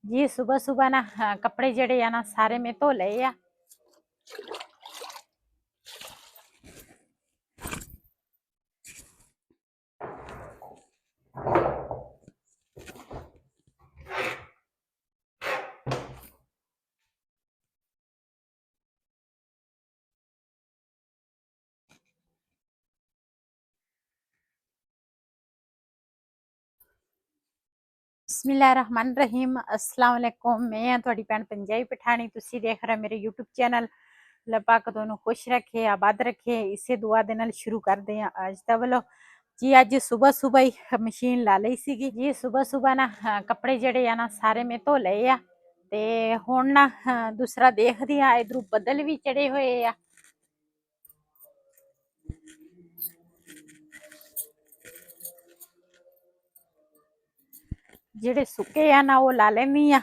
जी सुबह सुबह ना कपड़े जड़े आ ना सारे मैं धो लए आ। बिस्मिल्लाहिर्रहमानिर्रहीम अस्सलाम वालेकुम। मैं हाँ तुहाडी भैन पंजाबी पठानी। तुसी देख रहे मेरे यूट्यूब चैनल। अल्लाह पाक तुहानू खुश रखे आबाद रखे इसे दुआ दे नाल शुरू करदे हां अज दा व्लॉग। जी अज सुबह सुबह ही मशीन ला लई सीगी जी। सुबह सुबह ना कपड़े जड़े आ ना सारे मैं धो लए आ ते हुण ना दूसरा देखदी हां। इधरों बदल भी चढ़े होए आ। ਜਿਹੜੇ ਸੁੱਕੇ ਆ ਨਾ ਉਹ ਲਾ ਲੈਣੀ ਆ।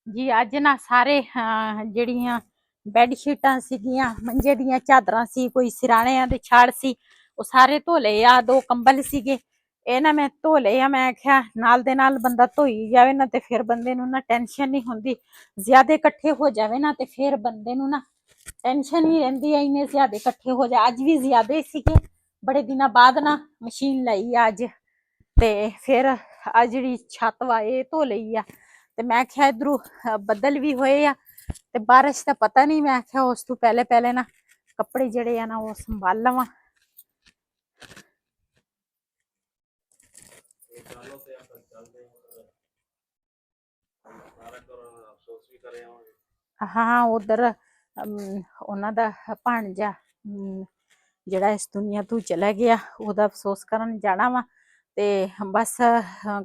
जी अज ना सारे ਜਿਹੜੀਆਂ ਬੈੱਡ ਸ਼ੀਟਾਂ ਸੀਗੀਆਂ ਮੰਜੇ ਦੀਆਂ ਚਾਦਰਾਂ ਸੀ ਕੋਈ ਸਿਰਾਣਿਆਂ ਦੇ ਛਾੜ ਸੀ ਉਹ ਸਾਰੇ ਧੋ ਲਏ ਆ। ਦੋ ਕੰਬਲ ਸੀਗੇ ਇਹ ਨਾ ਮੈਂ ਧੋ ਲਏ ਆ। ਮੈਂ ਆਖਿਆ ਨਾਲ ਦੇ ਨਾਲ ਬੰਦਾ ਧੋਈ ਜਾਵੇ ਨਾ ਤੇ ਫਿਰ ਬੰਦੇ ਨੂੰ ਨਾ ਟੈਨਸ਼ਨ ਨਹੀਂ ਹੁੰਦੀ। ਜ਼ਿਆਦੇ ਇਕੱਠੇ ਹੋ ਜਾਵੇ ਨਾ ਤੇ ਫਿਰ ਬੰਦੇ ਨੂੰ ਨਾ ਟੈਨਸ਼ਨ ਹੀ ਰਹਿੰਦੀ ਹੈ। ਇੰਨੇ ਜ਼ਿਆਦੇ ਇਕੱਠੇ ਹੋ ਜਾ ਅੱਜ ਵੀ ਜ਼ਿਆਦੇ ਸੀਗੇ। ਬੜੇ ਦਿਨਾਂ ਬਾਅਦ ਨਾ ਮਸ਼ੀਨ ਲਈ ਆ ਅੱਜ ਤੇ ਫਿਰ ਆ ਜਿਹੜੀ ਛੱਤ ਵਾ ਇਹ ਧੋ ਲਈ ਆ। ਤੇ ਮੈਂ ਆਖਿਆ ਇਧਰੋਂ ਬੱਦਲ ਵੀ ਹੋਏ ਆ ਤੇ ਬਾਰਿਸ਼ ਦਾ ਪਤਾ ਨਹੀਂ। ਮੈਂ ਆਖਿਆ ਉਸ ਤੋਂ ਪਹਿਲੇ ਪਹਿਲੇ ਨਾ ਕੱਪੜੇ ਜਿਹੜੇ ਆ ਨਾ ਉਹ ਸੰਭਾਲ ਲਵਾਂ। ਹਾਂ ਉਧਰ ਉਹਨਾਂ ਦਾ ਭਾਣਜਾ ਜਿਹੜਾ ਇਸ ਦੁਨੀਆ ਤੋਂ ਚਲਾ ਗਿਆ ਉਹਦਾ ਅਫਸੋਸ ਕਰਨ ਜਾਣਾ ਵਾ ਤੇ ਬਸ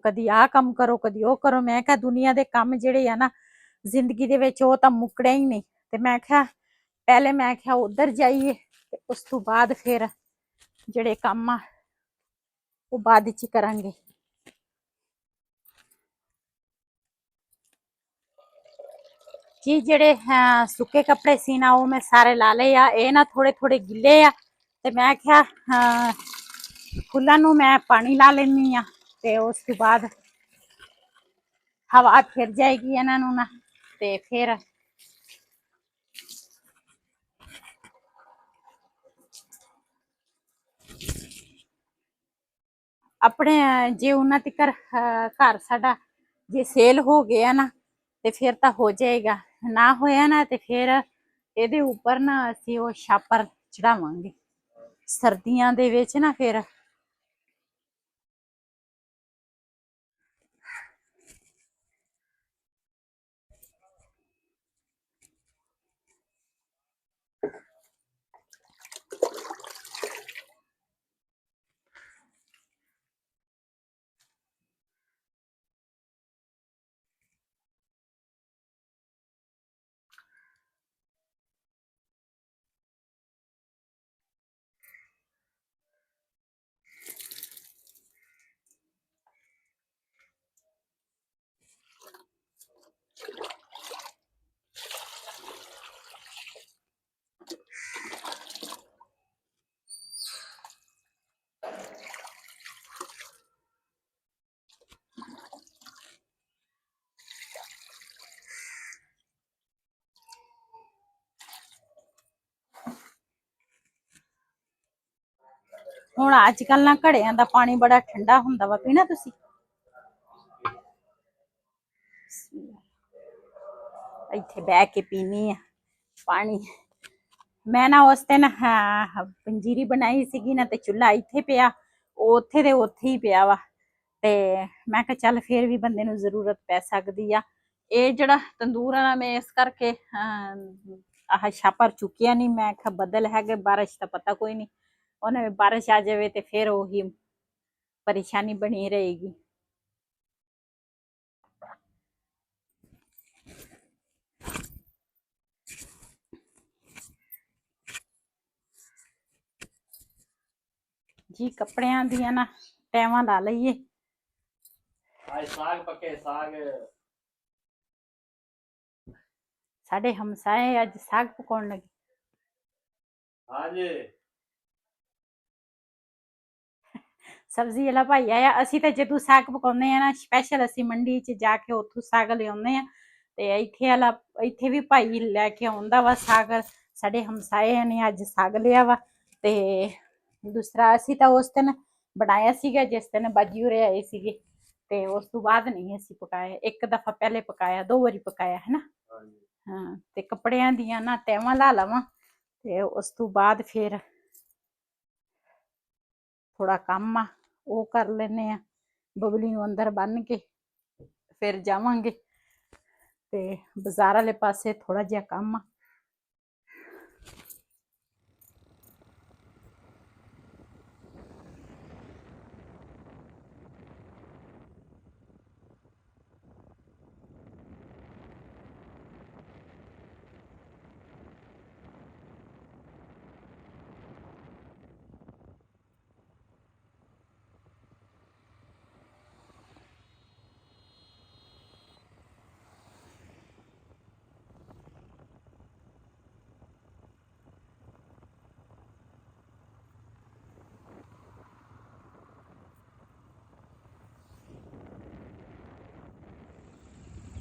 ਕਦੀ ਆਹ ਕੰਮ ਕਰੋ ਕਦੀ ਉਹ ਕਰੋ। ਮੈਂ ਕਿਹਾ ਦੁਨੀਆ ਦੇ ਕੰਮ ਜਿਹੜੇ ਆ ਨਾ ਜ਼ਿੰਦਗੀ ਦੇ ਵਿੱਚ ਉਹ ਤਾਂ ਮੁੱਕਣੇ ਹੀ ਨਹੀਂ। ਤੇ ਮੈਂ ਕਿਹਾ ਪਹਿਲੇ ਮੈਂ ਕਿਹਾ ਉਧਰ ਜਾਈਏ ਤੇ ਉਸ ਤੋਂ ਬਾਅਦ ਫਿਰ ਜਿਹੜੇ ਕੰਮ ਆ ਉਹ ਬਾਅਦ ਚ ਕਰਾਂਗੇ। ਜੀ ਜਿਹੜੇ ਸੁੱਕੇ ਕੱਪੜੇ ਸੀ ਨਾ ਉਹ ਮੈਂ ਸਾਰੇ ਲਾ ਲਏ ਆ। ਇਹ ਨਾ ਥੋੜੇ ਥੋੜੇ ਗਿੱਲੇ ਆ ਤੇ ਮੈਂ ਕਿਹਾ ਫੁੱਲਾਂ ਨੂੰ ਮੈਂ ਪਾਣੀ ਲਾ ਲੈਣੀ ਆ ਤੇ ਉਸ ਤੋਂ ਬਾਅਦ ਹਵਾ ਫਿਰ ਜਾਏਗੀ ਇਹਨਾਂ ਨੂੰ ਨਾ ਤੇ ਫਿਰ ਆਪਣੇ ਜੇ ਉਹਨਾਂ ਤੀਕਰ ਘਰ ਸਾਡਾ ਜੇ ਸੇਲ ਹੋ ਗਿਆ ਨਾ ਤੇ ਫਿਰ ਤਾਂ ਹੋ ਜਾਏਗਾ। ਨਾ ਹੋਇਆ ਨਾ ਤੇ ਫਿਰ ਇਹਦੇ ਉੱਪਰ ਨਾ ਅਸੀਂ ਉਹ ਛਾਪਰ ਚੜਾਵਾਂਗੇ ਸਰਦੀਆਂ ਦੇ ਵਿੱਚ ਨਾ। ਫਿਰ ਹੁਣ ਅੱਜ ਕੱਲ ਨਾ ਘੜਿਆਂ ਦਾ ਪਾਣੀ ਬੜਾ ਠੰਡਾ ਹੁੰਦਾ ਵਾ ਪੀਣਾ ਤੁਸੀਂ। ਇੱਥੇ ਬਹਿ ਕੇ ਪੀਣੀ ਆ ਪਾਣੀ। ਮੈਂ ਨਾ ਉਸ ਦਿਨ ਪੰਜੀਰੀ ਬਣਾਈ ਸੀਗੀ ਨਾ ਤੇ ਚੁੱਲ੍ਹਾ ਇੱਥੇ ਪਿਆ ਉਹ ਉੱਥੇ ਦੇ ਉੱਥੇ ਹੀ ਪਿਆ ਵਾ ਤੇ ਮੈਂ ਕਿਹਾ ਚੱਲ ਫਿਰ ਵੀ ਬੰਦੇ ਨੂੰ ਜ਼ਰੂਰਤ ਪੈ ਸਕਦੀ ਆ। ਇਹ ਜਿਹੜਾ ਤੰਦੂਰ ਆ ਨਾ ਮੈਂ ਇਸ ਕਰਕੇ ਆਹ ਛਾਪਰ ਚੁੱਕਿਆ ਨਹੀਂ। ਮੈਂ ਕਿਹਾ ਬੱਦਲ ਹੈਗੇ ਬਾਰਿਸ਼ ਦਾ ਪਤਾ ਕੋਈ ਨਹੀਂ ਉਹਨੇ ਬਾਰਿਸ਼ ਆ ਜਾਵੇ ਤੇ ਫਿਰ ਉਹੀ ਪਰੇਸ਼ਾਨੀ ਬਣੀ ਰਹੇਗੀ। जी कपड़ियां दियां ना तैवां ला लईए। आज साग पके साग साडे हमसाए अज साग पकाउण लगे। हाँ जी सब्जी वाला भाई आया। असी तो जदों साग पकाउने आ ना स्पैशल असी मंडी च जाके उत्थों साग लियाउने आ ते इत्थे भी भाई लैके आउंदा वा साग। साडे हमसाए ने अज साग लिया वा ते दूसरा असी तो उस दिन बनाया सीगा जिस दिन बाजी होरे आए सीगे ते उस तो बाद नहीं असी पकाया। एक दफा पहले पकाया, 2 वारी पकाया है ना। हाँ ते कपड़ियां दियां ना तैवां ला लवां ते उस तो बाद फिर थोड़ा काम आ ਉਹ कर लेने आ। बबली ਨੂੰ अंदर बन के फिर जावांगे ते बाजार वाले पासे थोड़ा जिहा काम आ।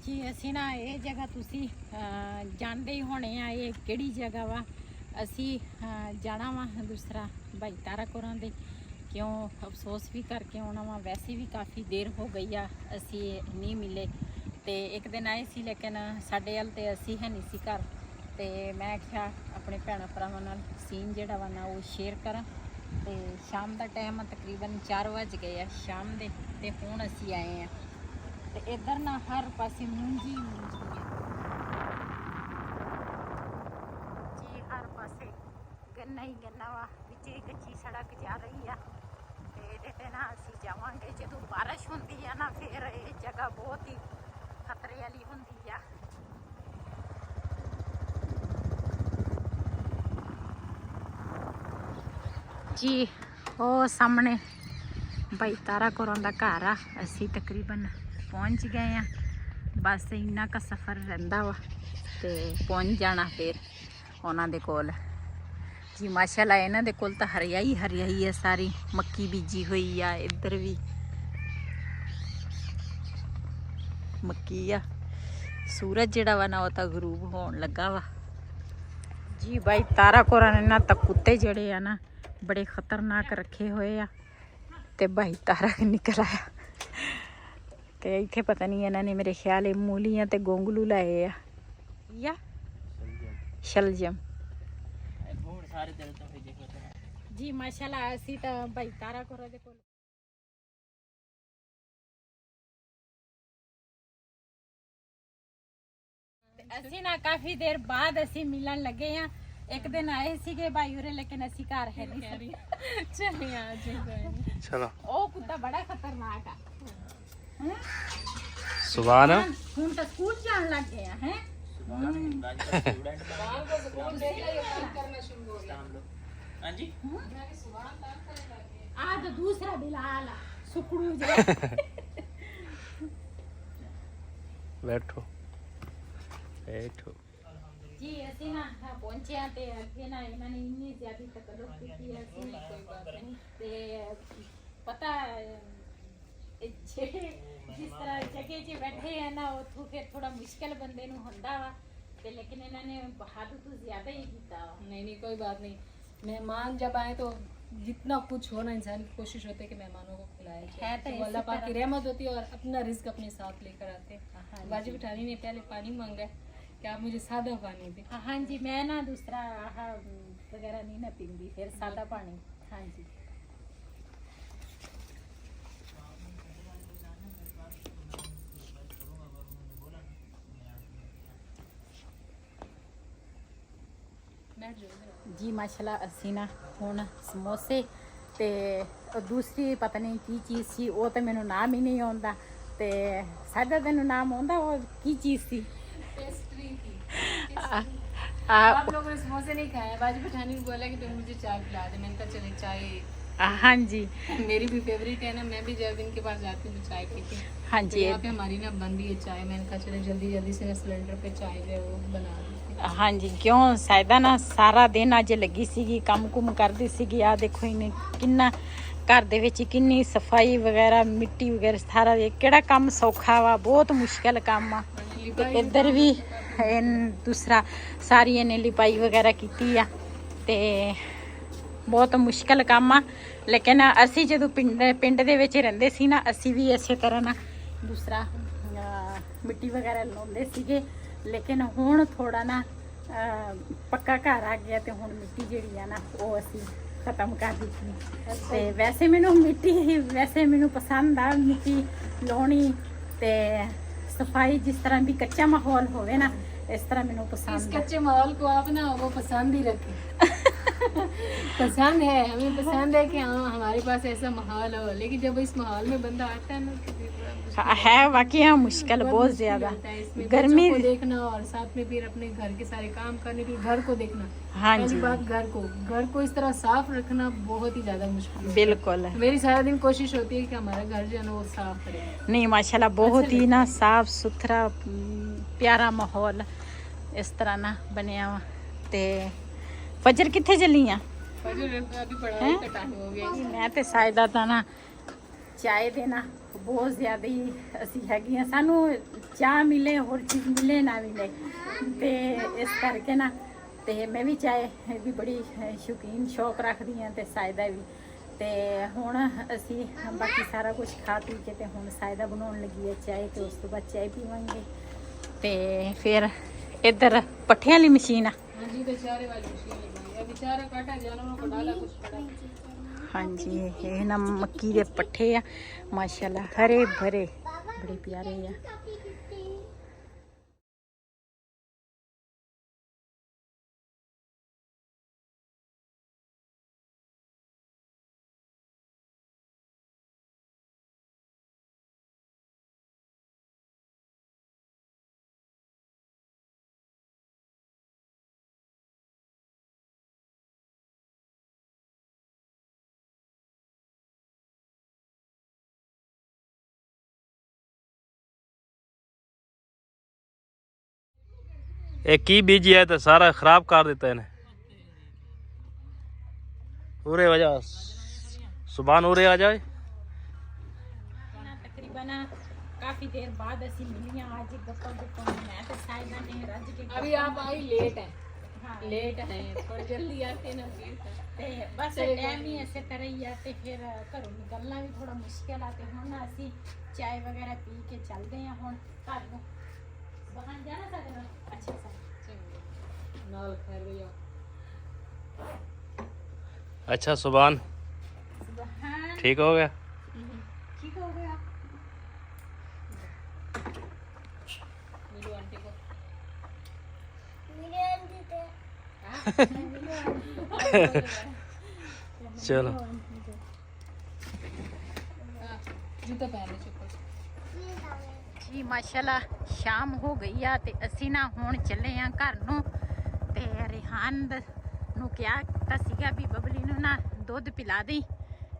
जी असी ना ये जगह तुसी जानते ही होने आ ये किहड़ी जगह वा। असी जाना वा दूसरा भाई तारा कोरां दे क्यों अफसोस भी करके आना वा। वैसे भी काफ़ी देर हो गई आ असी नहीं मिले ते एक दिन आए सी लेकिन साडे अल ते असी है नहीं सी घर ते मैं आख्या अपने भैन भरावां नाल सीन जिहड़ा वा ना वो शेयर करा ते शाम का टाइम तकरीबन 4 बज गए आ शाम दे ते हुण असी आए हैं ते इधर ना हर पासे मूंजी मूंजी है जी। हर पासे गन्ना ही गन्ना वा विच कच्ची सड़क जा रही है ते इहदे ते ना असी जावांगे जदों बारिश हुंदी है ना फिर ये जगह बहुत ही खतरे वाली हुंदी है। जी वो सामने भाई तारा कोरां दा घर आ। असी तकरीबन पहुंच गए हैं। बस इन्ना का सफ़र रहिंदा वा ते पहुंच जाना फिर उन्हां दे कोल। जी माशाल्लाह इन्हां दे कोल तां हरियाई हरियाई है सारी। मक्की बीजी हुई आ इधर भी मक्की आ। सूरज जिहड़ा वा ना वो तां गरूब होण लगा वा। जी भाई तारा कोरां ने ना तां कुत्ते जिहड़े आ ना बड़े खतरनाक रखे हुए आ ते भाई तारा निकल आया ते इत्थे पता नहीं इन्होंने मेरे ख्याल मूलियां ते गोंगलू लाए आ या शलजम। जी माशाल्लाह असी तो भाई तारा कोरा दे कोल असी ना काफी देर बाद असी मिलन लगे हैं। एक दिन आए सीगे भाई होरे लेकिन असी घर है नहीं चलिए आज चलो। ओ कुत्ता बड़ा खतरनाक है। सुबह ना हम तो स्कूल जान लग गए हैं। आज दूसरा बिलाल सुकड़ू बैठो बैठो जी असी ना पहुंचे हैं ते अगे ना इन्होंने इन्नी ज्यादा तकल्लुफ की असी कोई बात नहीं ते पता जिस तरह जगह च बैठे हैं ना उतो फिर थोड़ा मुश्किल बंदे नूं हुंदा वा ते लेकिन इन्होंने हद तो ज्यादा ही कीता। नहीं कोई बात नहीं। मेहमान जब आए तो जितना कुछ होना इंसान की कोशिश होती है कि मेहमानों को खिलाया जाए। तो अल्लाह पाक की रहमत होती है और अपना रिस्क अपने साथ लेकर आते हैं। बाजी बिठानी ने पहले पानी मांगा कि आप मुझे सादा पानी दे। हाँ जी मैं ना दूसरा वगैरह नहीं ना पींदी फिर सादा पानी। हाँ जी जी माशाल्लाह असी ना हुण समोसे ते दूसरी पता नहीं की चीज़ सी वो तो मैनू नाम ही नहीं आंदा ते सादा तेनू नाम आंदा वो की चीज़ सी। पेस्ट्री थी। आप लोगों ने समोसे नहीं खाए। बाजी बिठानी ने बोला कि तुम मुझे चाय पिला दे। मैंने कहा चले चाय हाँ जी मेरी भी फेवरेट है ना, मैं भी जब इनके पास जाती हूँ तो चाय पीती हूँ। हाँ तो जी यहाँ पे हमारी ना बन रही है चाय, मैंने कहा चलो जल्दी जल्दी से ना सिलेंडर पे चाय जो है वो बना दी। हाँ जी क्यों सायदा ना ਸਾਰਾ ਦਿਨ ਅੱਜ ਲੱਗੀ ਸੀਗੀ ਕੰਮ ਕਰਦੀ ਸੀਗੀ ਆ ਦੇਖੋ ਇਹਨੇ ਕਿੰਨਾ ਘਰ ਦੇ ਵਿੱਚ ਕਿੰਨੀ ਸਫਾਈ ਵਗੈਰਾ ਮਿੱਟੀ ਵਗੈਰਾ ਸਾਰਾ ਇਹ ਕਿਹੜਾ ਕੰਮ ਸੌਖਾ ਵਾ ਬਹੁਤ ਮੁਸ਼ਕਲ ਕੰਮ ਆ ਤੇ ਇੱਧਰ ਵੀ ਦੂਸਰਾ ਸਾਰੀ ਇਹਨੇ ਲਿਪਾਈ ਵਗੈਰਾ ਕੀਤੀ ਆ ਤੇ ਬਹੁਤ ਮੁਸ਼ਕਲ ਕੰਮ ਆ ਲੇਕਿਨ ਅਸੀਂ ਜਦੋਂ ਪਿੰਡ ਦੇ ਵਿੱਚ ਰਹਿੰਦੇ ਸੀ ਨਾ ਅਸੀਂ ਵੀ ਇਸੇ ਤਰ੍ਹਾਂ ਨਾ ਦੂਸਰਾ ਮਿੱਟੀ ਵਗੈਰਾ ਲਾਉਂਦੇ ਸੀਗੇ ਲੇਕਿਨ ਹੁਣ ਥੋੜਾ ਨਾ ਪੱਕਾ ਘਰ ਆ ਗਿਆ ਤੇ ਹੁਣ ਮਿੱਟੀ ਜਿਹੜੀ ਆ ਨਾ ਉਹ ਅਸੀਂ ਖਤਮ ਕਰ ਦਿੱਤੀ ਤੇ ਵੈਸੇ ਮੈਨੂੰ ਪਸੰਦ ਆ ਮਿੱਟੀ ਲਾਉਣੀ ਤੇ ਸਫਾਈ ਜਿਸ ਤਰ੍ਹਾਂ ਵੀ ਕੱਚਾ ਮਾਹੌਲ ਹੋਵੇ ਨਾ इस तरह मैंने इस पसंद है। कच्चे माहौल को आप ना वो पसंद ही रखें। पसंद है, हमें पसंद है कि हाँ हमारे पास ऐसा माहौल हो, लेकिन जब इस माहौल में बंदा आता है ना तो फिर बड़ा मुश्किल है वाकई मुश्किल बहुत ज्यादा होता है इसमें, गर्मी बच्चों को देखना और साथ में फिर अपने घर के सारे काम करने, फिर घर को देखना। हाँ पहली जी बात घर को इस तरह साफ रखना बहुत ही ज्यादा मुश्किल है। बिल्कुल मेरी सारा दिन कोशिश होती है कि हमारा घर जो है ना वो साफ रहे। नहीं माशाल्लाह बहुत ही ना साफ सुथरा प्यारा माहौल इस तरह ना बनया वा ते फजर किथे चली आ अभी पढ़ाई का टाइम हो गया। मैं ते सायदा दा ना चाय देना बहुत ज़्यादा ही असी हैगी सानू चाह मिले होर चीज़ मिले ना मिले ते इस करके ना ते मैं भी चाय भी बड़ी शौकीन शौक रखदी हाँ ते सायदा भी ते हुण असी बाकी सारा कुछ खा पी के ते हुण सायदा बनाउण लगी है चाय ते उस तो बाद चाय पीवांगे ते फिर इधर पट्ठे वाली मशीन आ हाँ जी बेचारे वाली मशीन लगाई है, बेचारा काटा जानवरों को डाला कुछ पड़ा। हाँ जी ये ना मक्की दे पट्ठे आ माशाल्लाह हरे भरे बड़े प्यारे आ। एक की बीजी है तो सारा खराब कर देता है उरे वजह सुबह उरे आ जाए। तकरीबन काफी देर बाद ऐसी मिलियां आज गप्पा गुप्पा मैं तो सायदा ने रज के अभी आप आई लेट है। हाँ लेट है थोड़ी जल्दी आते ना फिर ते बस टाइम ही ऐसे तरह ही आ ते फिर घरों निकलना भी थोड़ा मुश्किल आ ते हुण असी चाय वगैरह पी के चलते हैं हुण घर नूं बाहर जाना साडे नाल अच्छा सा नाल खैर भैया। अच्छा सुभान बाहर ठीक हो गया। ठीक हो गया मिलो आंटी को। चलो जूता पहन लो चुप। जी माशाल्लाह शाम हो गई आ ते ਅਸੀਂ ਨਾ ਹੁਣ ਚੱਲੇ ਆ ਘਰ ਨੂੰ ਤੇ ਰਿਹਾਨ ਨੂੰ ਕਿਹਾ ਤਾਂ ਸੀਗਾ ਵੀ ਬਬਲੀ ਨੂੰ ਨਾ ਦੁੱਧ ਪਿਲਾ ਦੇ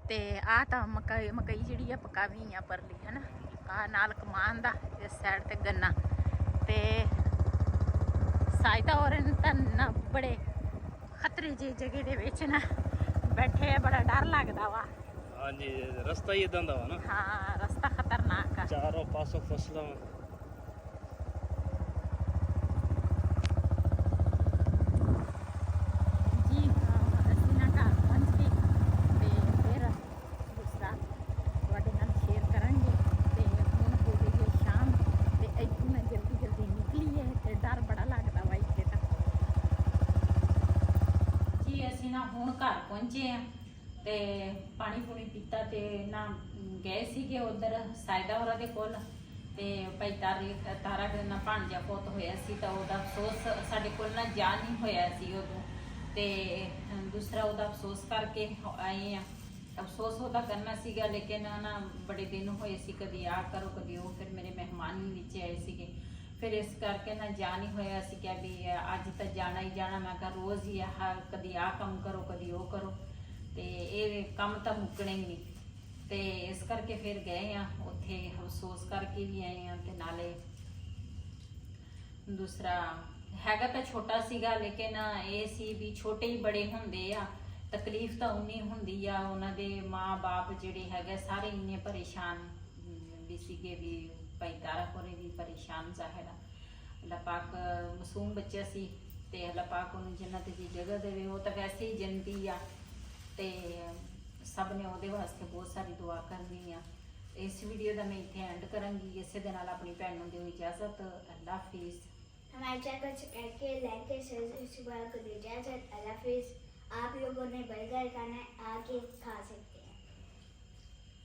ਤੇ ਆ ਤਾਂ ਮਕਈ ਜਿਹੜੀ ਆ ਪਕਾਵੀ ਆ ਪਰਲੀ ਹੈ ਨਾ ਆ ਨਾਲ ਕਮਾਨ ਦਾ ਇਸ ਸਾਈਡ ਤੇ ਗੰਨਾ ਤੇ ਸਾਇਦਾ ਔਰ ਤਾਂ ਨਾ ਬੜੇ ਖਤਰੇ ਜਿਹੀ ਜਗ੍ਹਾ ਦੇ ਵਿੱਚ ਨਾ ਬੈਠੇ ਬੜਾ ਡਰ ਲੱਗਦਾ ਵਾ। हाँ जी रास्ता ही इदां दा वा ना। हाँ रास्ता खतरनाक है चारों पासों फसलों जी ਅਸੀਂ ਨਾ ਘਰ ਪਹੁੰਚ ਗਏ ਤੇ ਫਿਰ ਦੂਸਰਾ ਤੁਹਾਡੇ ਨਾਲ ਸ਼ੇਅਰ ਕਰਾਂਗੇ ਤੇ ਹੁਣ ਹੋ ਗਈ ਹੈ ਸ਼ਾਮ ਤੇ ਇੱਥੋਂ ਮੈਂ ਜਲਦੀ ਨਿਕਲੀ ਹੈ ਤੇ ਡਰ ਬੜਾ ਲੱਗਦਾ ਵਾ ਇੱਥੇ ਤਾਂ। ਜੀ ਅਸੀਂ ਨਾ ਹੁਣ ਘਰ ਪਹੁੰਚੇ ਆ ਤੇ ਪਾਣੀ ਪੂਣੀ ਪੀਤਾ ਤੇ ਨਾ ਗਏ ਸੀਗੇ ਉਧਰ ਸਾਇਦਾ ਹੋਰਾਂ ਦੇ ਕੋਲ ਤੇ ਭਾਈ ਤਾਰਾ ਦੇ ਨਾਲ ਭਾਣਜਾ ਪੁੱਤ ਹੋਇਆ ਸੀ ਤਾਂ ਉਹਦਾ ਅਫਸੋਸ ਸਾਡੇ ਕੋਲ ਨਾ ਜਾ ਨਹੀਂ ਹੋਇਆ ਸੀ ਉਦੋਂ ਤੇ ਦੂਸਰਾ ਉਹਦਾ ਅਫਸੋਸ ਕਰਕੇ ਆਏ ਆ। ਅਫਸੋਸ ਉਹਦਾ ਕਰਨਾ ਸੀਗਾ ਲੇਕਿਨ ਨਾ ਬੜੇ ਦਿਨ ਹੋਏ ਸੀ ਕਦੀ ਆ ਕਰੋ ਕਦੀ ਉਹ ਫਿਰ ਮੇਰੇ ਮਹਿਮਾਨ ਵੀ ਵਿੱਚ ਆਏ ਸੀਗੇ ਫਿਰ ਇਸ ਕਰਕੇ ਨਾ ਜਾ ਨਹੀਂ ਹੋਇਆ ਸੀ ਕਿ ਵੀ ਅੱਜ ਤਾਂ ਜਾਣਾ ਹੀ ਜਾਣਾ। ਮੈਂ ਕਿਹਾ ਰੋਜ਼ ਹੀ ਆਹ ਕਦੀ ਆ ਕੰਮ ਕਰੋ ਕਦੀ ਉਹ ਕਰੋ ਤੇ ਇਹ ਕੰਮ ਤਾਂ ਮੁੱਕਣੇ ਹੀ ਨਹੀਂ। ਤੇ ਇਸ ਕਰਕੇ ਫਿਰ ਗਏ ਆ ਉੱਥੇ, ਅਫਸੋਸ ਕਰਕੇ ਵੀ ਆਏ ਆ। ਤੇ ਨਾਲੇ ਦੂਸਰਾ ਹੈਗਾ ਤਾਂ ਛੋਟਾ ਸੀਗਾ, ਲੇਕਿਨ ਇਹ ਸੀ ਵੀ ਛੋਟੇ ਹੀ ਬੜੇ ਹੁੰਦੇ ਆ, ਤਕਲੀਫ ਤਾਂ ਉਨੀ ਹੁੰਦੀ ਆ। ਉਹਨਾਂ ਦੇ ਮਾਂ-ਬਾਪ ਜਿਹੜੇ ਹੈਗੇ ਸਾਰੇ ਇੰਨੇ ਪਰੇਸ਼ਾਨ ਵੀ ਸੀਗੇ, ਵੀ ਭਾਈ ਤਾਰਾ ਕੋਰੇ ਵੀ ਪਰੇਸ਼ਾਨ ਜ਼ਾਹਿਰ ਆ। ਅੱਲਾਹ ਪਾਕ ਮਾਸੂਮ ਬੱਚਾ ਸੀ ਤੇ ਅੱਲਾਹ ਪਾਕ ਉਹਨੂੰ ਜੰਨਤ ਦੀ ਜਗ੍ਹਾ ਦੇਵੇ। ਉਹ ਤਾਂ ਵੈਸੇ ਹੀ ਜੰਨਤੀ ਆ ਤੇ ਸਭ ਨੇ ਉਹਦੇ ਵਾਸਤੇ ਬਹੁਤ ਸਾਰੀ ਦੁਆ ਕਰਨੀ ਆ। ਇਸ ਵੀਡੀਓ ਦਾ ਮੈਂ ਇੱਥੇ ਐਂਡ ਕਰਾਂਗੀ। ਇਸੇ ਦੇ ਨਾਲ ਆਪਣੀ ਭੈਣ ਨੂੰ ਦਿਓ ਇਜਾਜ਼ਤ। ਅੱਲਾਹ ਹਾਫਿਜ਼। हमारे चैनल को करके लाइक कर सब्सक्राइब कर दीजिए। अल्लाह हाफिज़। आप लोगों ने बर्गर खाना है आके खा सकते हैं।